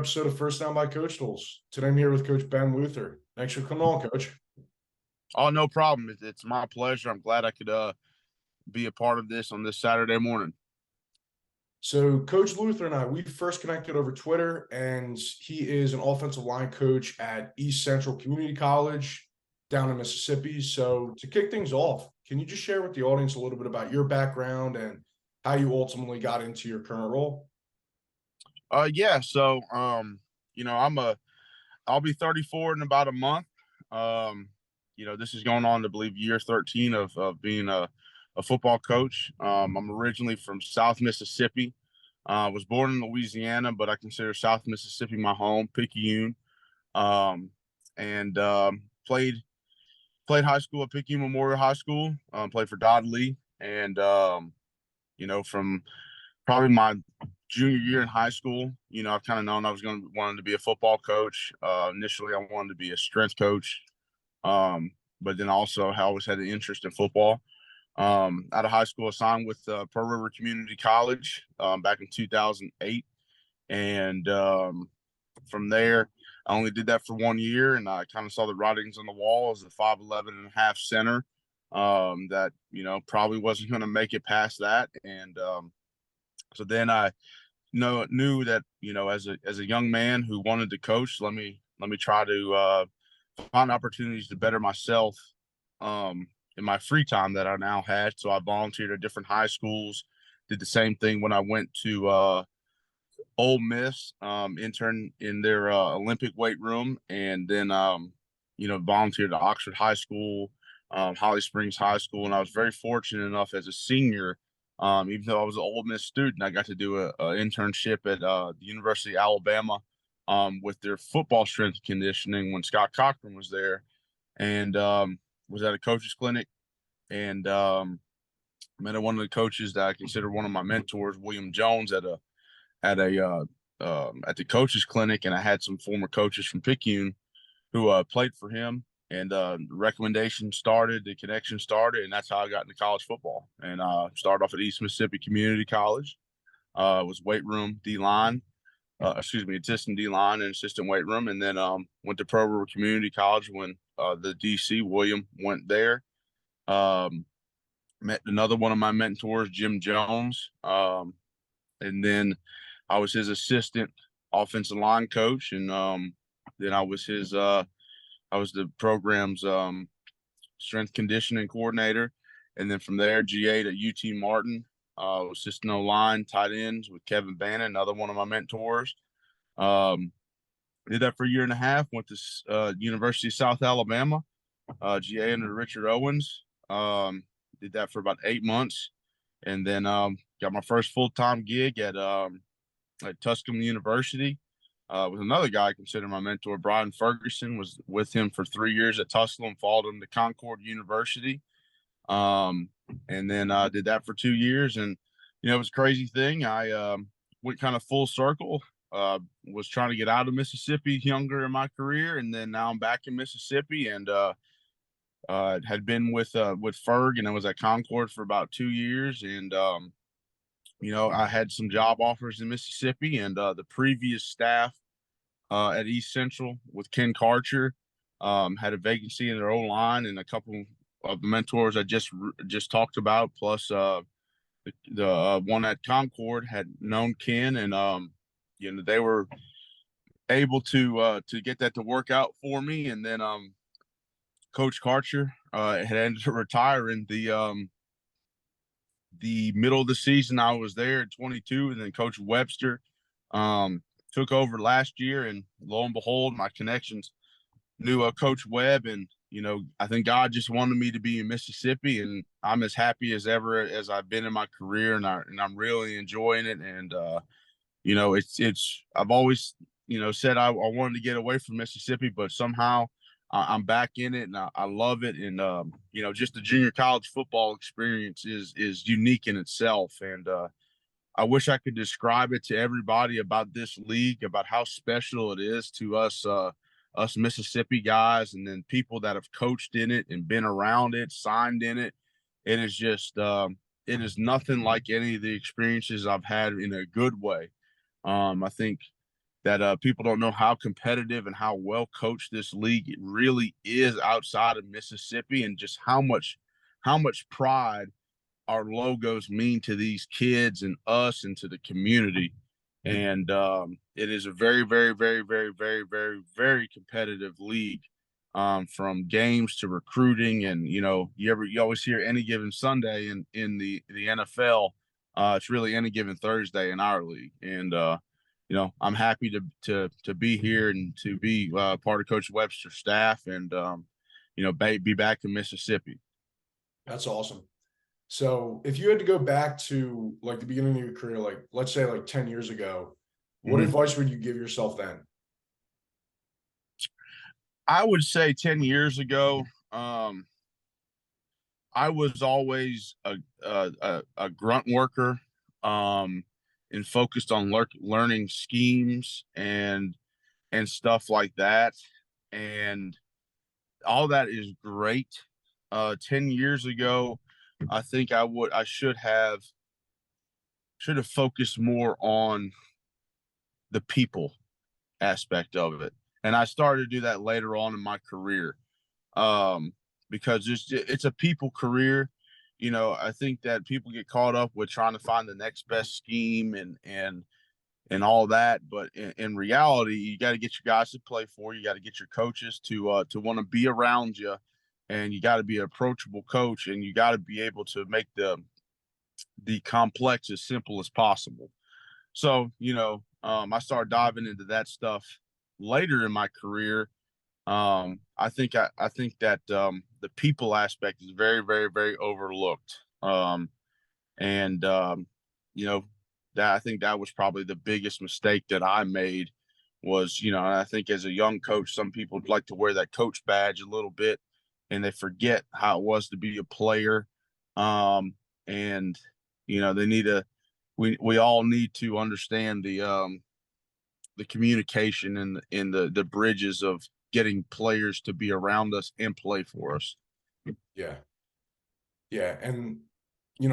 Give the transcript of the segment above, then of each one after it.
episode of First Down by CoachTools. Today I'm here with Coach Ben Luther. Thanks for coming on, Coach. Oh, no problem. It's my pleasure. I'm glad I could be a part of this on this Saturday morning. So Coach Luther and we first connected over Twitter, and he is an offensive line coach at East Central Community College down in Mississippi. So to kick things off, can you just share with the audience a little bit about your background and how you ultimately got into your current role? Yeah. So, I'll be 34 in about a month. This is going on to believe year 13 of being a football coach. I'm originally from South Mississippi. Was born in Louisiana, but I consider South Mississippi my home, Picayune. And played high school at Picayune Memorial High School. Played for Dodd Lee, and from probably my junior year in high school, I've kind of known I was wanted to be a football coach. Initially, I wanted to be a strength coach, but then also I always had an interest in football. Out of high school, I signed with Pearl River Community College back in 2008, and from there, I only did that for 1 year, and I kind of saw the writings on the wall as a 5'11" and a half center that probably wasn't going to make it past that, and so then I knew that as a young man who wanted to coach, let me try to find opportunities to better myself in my free time that I now had. So I volunteered at different high schools, did the same thing when I went to Ole Miss, intern in their Olympic weight room, and then volunteered at Oxford High School, Holly Springs High School, and I was very fortunate enough as a senior. Even though I was an Ole Miss student, I got to do a internship at the University of Alabama with their football strength and conditioning when Scott Cochran was there, and was at a coach's clinic, and met one of the coaches that I consider one of my mentors, William Jones, at the coach's clinic, and I had some former coaches from Picayune who played for him. And the recommendation started, the connection started, and that's how I got into college football. And started off at East Mississippi Community College. Was weight room, D-line, assistant D-line and assistant weight room. And then went to Pearl River Community College when the DC, William, went there. Met another one of my mentors, Jim Jones. And then I was his assistant offensive line coach. And then I was the program's strength conditioning coordinator. And then from there, GA to UT Martin, assistant O-line, tight ends with Kevin Bannon, another one of my mentors. Did that for a year and a half, went to University of South Alabama, GA under Richard Owens. Did that for about 8 months. And then got my first full-time gig at Tusculum University. With another guy I consider my mentor, Brian Ferguson, was with him for 3 years at Tusculum, followed him to Concord University. And then I did that for 2 years. And, it was a crazy thing. I went kind of full circle, was trying to get out of Mississippi younger in my career. And then now I'm back in Mississippi, and had been with Ferg, and I was at Concord for about 2 years. And, I had some job offers in Mississippi, and the previous staff at East Central with Ken Karcher had a vacancy in their O-line, and a couple of the mentors I just talked about, plus the one at Concord had known Ken, and they were able to get that to work out for me. And then Coach Karcher had ended up retiring the middle of the season I was there at 22, and then Coach Webster took over last year, and lo and behold, my connections knew Coach Webb, and I think God just wanted me to be in Mississippi, and I'm as happy as ever as I've been in my career, and I'm really enjoying it. And it's I've always said I wanted to get away from Mississippi, but somehow I'm back in it, and I love it. And just the junior college football experience is unique in itself, and I wish I could describe it to everybody about this league, about how special it is to us Mississippi guys, and then people that have coached in it and been around it, signed in it. It is just it is nothing like any of the experiences I've had in a good way. I think people don't know how competitive and how well coached this league it really is outside of Mississippi, and just how much pride our logos mean to these kids and us and to the community. And it is a very, very, very, very, very, very, very competitive league, from games to recruiting. And you always hear any given Sunday in the NFL. It's really any given Thursday in our league. And I'm happy to be here and to be part of Coach Webster's staff, and be back in Mississippi. That's awesome. So if you had to go back to like the beginning of your career, like let's say like 10 years ago, what Mm-hmm. advice would you give yourself then? I would say 10 years ago, I was always a grunt worker, and focused on learning schemes and stuff like that. And all that is great. 10 years ago, I think I should have focused more on the people aspect of it. And I started to do that later on in my career, because it's a people career. I think that people get caught up with trying to find the next best scheme and all that. But in reality, you got to get your guys to play for you. You got to get your coaches to want to be around you, and you got to be an approachable coach, and you got to be able to make the complex as simple as possible. So, I started diving into that stuff later in my career. I think that the people aspect is very, very, very overlooked. And that I think that was probably the biggest mistake that I made was, and I think as a young coach, some people like to wear that coach badge a little bit, and they forget how it was to be a player. And they need to we all need to understand the communication and the bridges of getting players to be around us and play for us. Yeah. Yeah. And,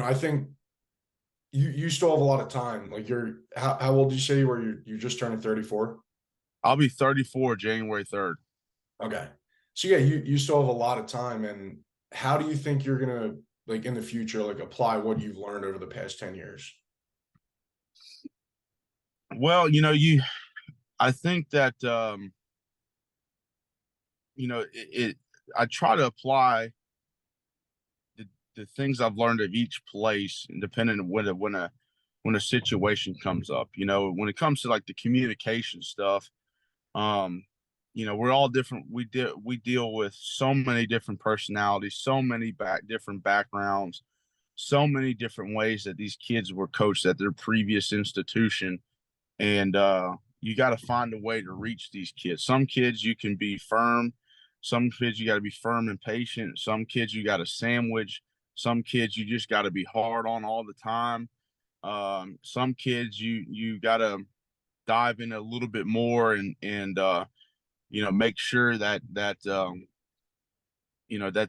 I think you still have a lot of time. Like how old did you say you were? You're just turning 34? I'll be 34 January 3rd. Okay. So yeah, you still have a lot of time. And how do you think you're gonna like in the future, like apply what you've learned over the past 10 years? Well, I think that I try to apply the things I've learned at each place, depending on when a situation comes up. When it comes to like the communication stuff, we're all different. We deal with so many different personalities, so many different backgrounds, so many different ways that these kids were coached at their previous institution. And you got to find a way to reach these kids. Some kids you can be firm. Some kids you got to be firm and patient. Some kids you got to sandwich. Some kids you just got to be hard on all the time. Some kids you got to dive in a little bit more and make sure that that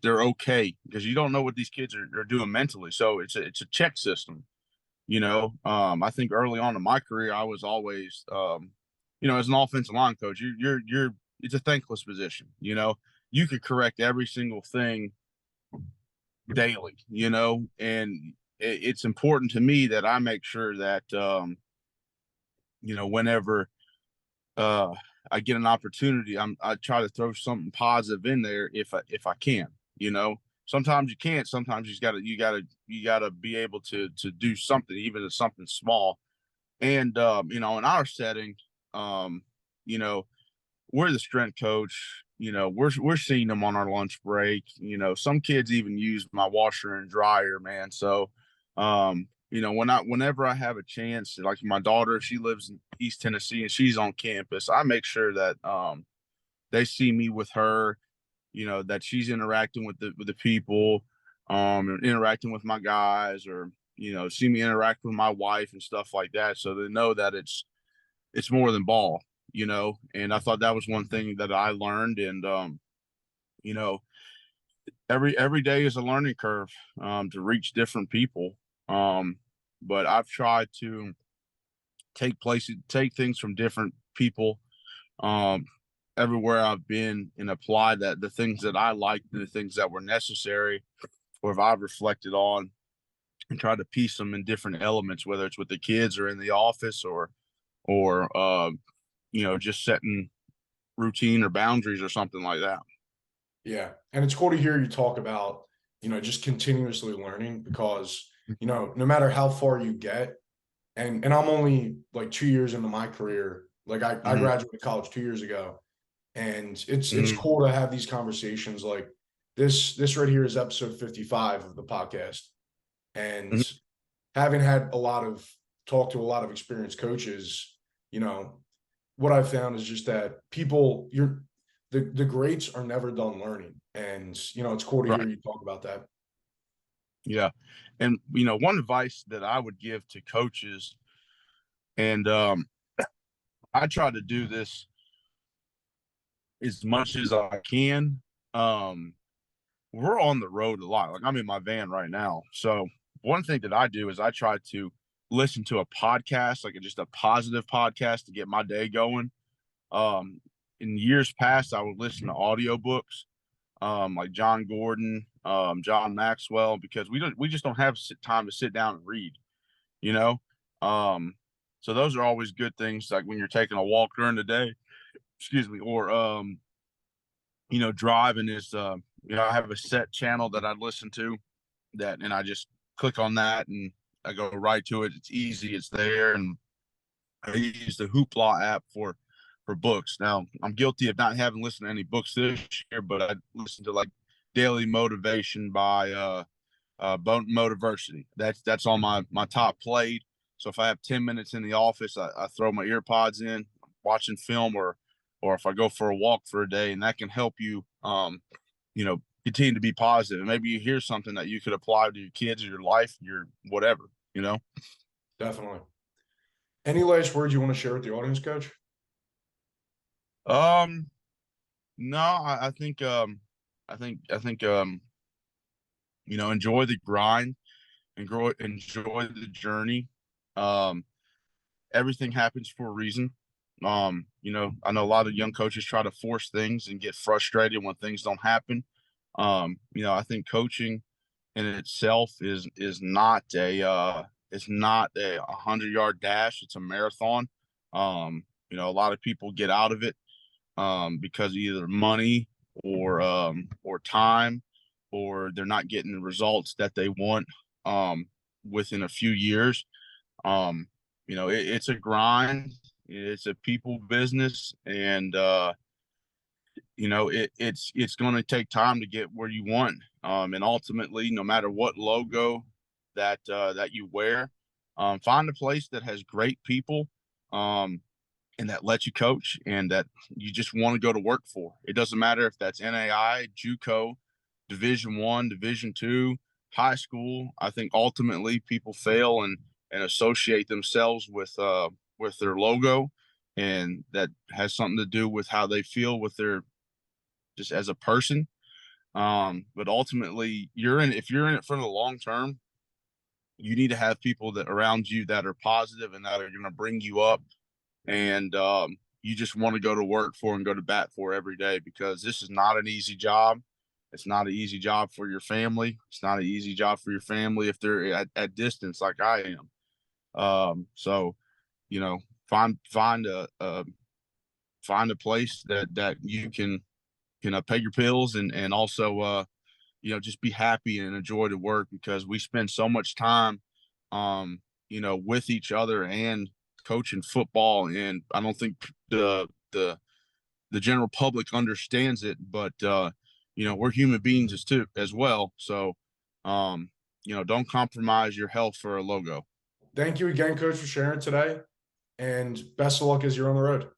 they're okay, because you don't know what these kids are doing mentally. So it's a check system. I think early on in my career, I was always, as an offensive line coach, it's a thankless position. You could correct every single thing daily, and it's important to me that I make sure that, whenever I get an opportunity, I try to throw something positive in there if I can. Sometimes you can't. Sometimes you gotta be able to do something, even if something small. And in our setting, we're the strength coach. We're seeing them on our lunch break. Some kids even use my washer and dryer, man. So, whenever I have a chance, like my daughter, she lives in East Tennessee and she's on campus, I make sure that they see me with her, that she's interacting with the people, and interacting with my guys, or see me interact with my wife and stuff like that, so they know that it's more than ball. And I thought that was one thing that I learned. And you know every day is a learning curve, to reach different people. But I've tried to take things from different people everywhere I've been and apply that the things that I liked, the things that were necessary, or if I've reflected on and try to piece them in different elements, whether it's with the kids or in the office or just setting routine or boundaries or something like that. Yeah. And it's cool to hear you talk about, just continuously learning because, no matter how far you get, and I'm only like 2 years into my career. Like I Mm-hmm. graduated college 2 years ago. And it's Mm-hmm. cool to have these conversations like this right here is episode 55 of the podcast. And Mm-hmm. having had talk to a lot of experienced coaches, what I've found is just that the greats are never done learning. And, it's cool to hear Right. you talk about that. Yeah. And, one advice that I would give to coaches, and I try to do this as much as I can. We're on the road a lot. Like I'm in my van right now. So one thing that I do is I try to listen to a podcast, like just a positive podcast to get my day going. In years past, I would listen to audiobooks, like John Gordon, John Maxwell, because we just don't have time to sit down and read, you know? So those are always good things. Like when you're taking a walk during the day, excuse me, or, driving is, I have a set channel that I listen to and I just click on that and I go right to it. It's easy. It's there. And I use the Hoopla app for books. Now I'm guilty of not having listened to any books this year, but I listen to like Daily Motivation by Motiversity. That's on my top played. So if I have 10 minutes in the office, I throw my ear pods in, watching film, or if I go for a walk for a day, and that can help you, continue to be positive. And maybe you hear something that you could apply to your kids or your life, your whatever, Definitely. Any last words you want to share with the audience, Coach? No, I think, enjoy the grind and enjoy the journey. Um, Everything happens for a reason. I know a lot of young coaches try to force things and get frustrated when things don't happen. I think coaching in itself is not it's not a 100-yard dash. It's a marathon. A lot of people get out of it because of either money or time, or they're not getting the results that they want within a few years. It's a grind. It's a people business, and it's going to take time to get where you want. And ultimately, no matter what logo that you wear, find a place that has great people, and that lets you coach, and that you just want to go to work for. It doesn't matter if that's NAI, JUCO, Division I, Division II, high school. I think ultimately people fail and associate themselves with their logo, and that has something to do with how they feel with their just as a person. But ultimately, if you're in it for the long term, you need to have people that around you that are positive and that are going to bring you up, and you just want to go to work for and go to bat for every day, because this is not an easy job. It's not an easy job for your family. It's not an easy job for your family if they're at distance like I am. So, find a place that you can pay your bills and also just be happy and enjoy the work, because we spend so much time with each other and coaching football, and I don't think the general public understands it, but we're human beings as well. So don't compromise your health for a logo. Thank you again, Coach, for sharing today, and best of luck as you're on the road.